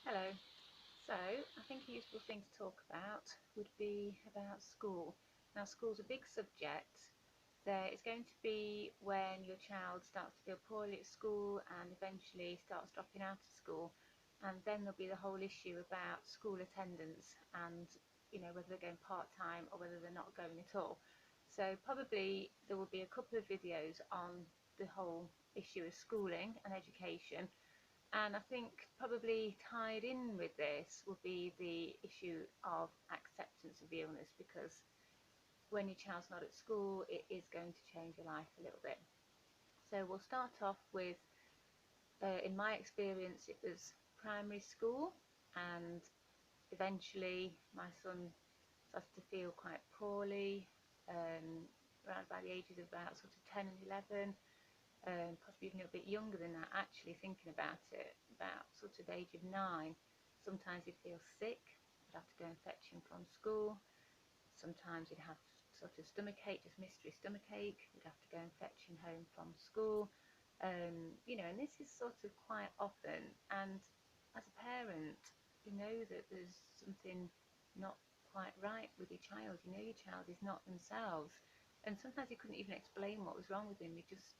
Hello. So, I think a useful thing to talk about would be about school. Now, school's a big subject. There is going to be when your child starts to feel poorly at school and eventually starts dropping out of school. And then there'll be the whole issue about school attendance and, whether they're going part-time or whether they're not going at all. So probably there will be a couple of videos on the whole issue of schooling and education. And I think probably tied in with this will be the issue of acceptance of the illness, because when your child's not at school, it is going to change your life a little bit. So we'll start off with, in my experience, it was primary school, and eventually my son started to feel quite poorly, around by the ages of about sort of 10 and 11. Possibly even a bit younger than that, actually, thinking about it, about sort of age of 9. Sometimes he'd feel sick, I'd have to go and fetch him from school. Sometimes he'd have sort of stomach ache, just mystery stomach ache, we'd have to go and fetch him home from school. And this is sort of quite often, and as a parent, you know that there's something not quite right with your child. You know your child is not themselves, and sometimes he couldn't even explain what was wrong with him. He just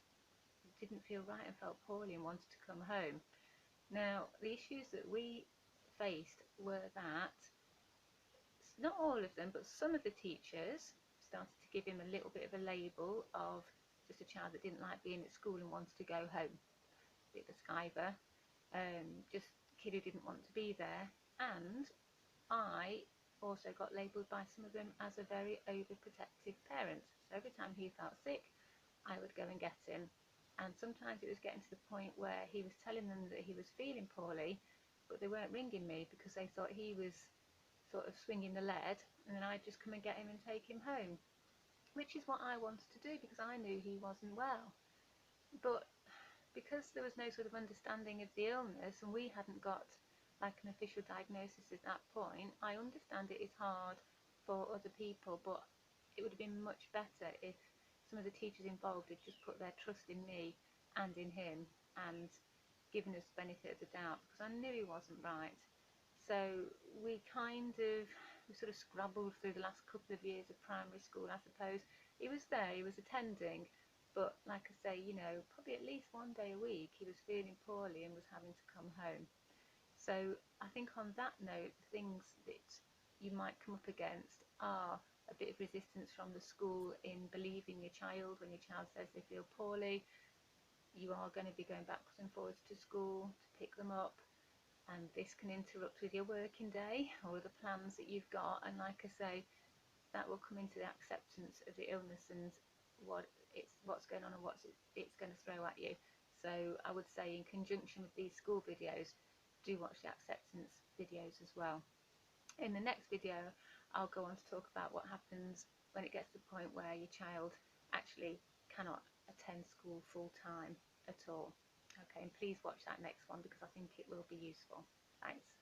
didn't feel right and felt poorly and wanted to come home. Now, the issues that we faced were that not all of them, but some of the teachers started to give him a little bit of a label of just a child that didn't like being at school and wanted to go home. A bit of a skiver, just a kid who didn't want to be there. And I also got labelled by some of them as a very overprotective parent. So every time he felt sick, I would go and get him. And sometimes it was getting to the point where he was telling them that he was feeling poorly, but they weren't ringing me because they thought he was sort of swinging the lead, and then I'd just come and get him and take him home, which is what I wanted to do because I knew he wasn't well. But because there was no sort of understanding of the illness and we hadn't got like an official diagnosis at that point, I understand it is hard for other people, but it would have been much better if some of the teachers involved had just put their trust in me and in him and given us the benefit of the doubt, because I knew he wasn't right. So we sort of scrabbled through the last couple of years of primary school, I suppose. He was there, he was attending, but like I say, probably at least one day a week he was feeling poorly and was having to come home. So I think on that note, the things that you might come up against are a bit of resistance from the school in believing your child when your child says they feel poorly. You are going to be going backwards and forwards to school to pick them up, and this can interrupt with your working day or the plans that you've got. And like I say, that will come into the acceptance of the illness and what's going on and it's going to throw at you. So I would say, in conjunction with these school videos, do watch the acceptance videos as well. In the next video, I'll go on to talk about what happens when it gets to the point where your child actually cannot attend school full time at all. Okay, and please watch that next one because I think it will be useful. Thanks.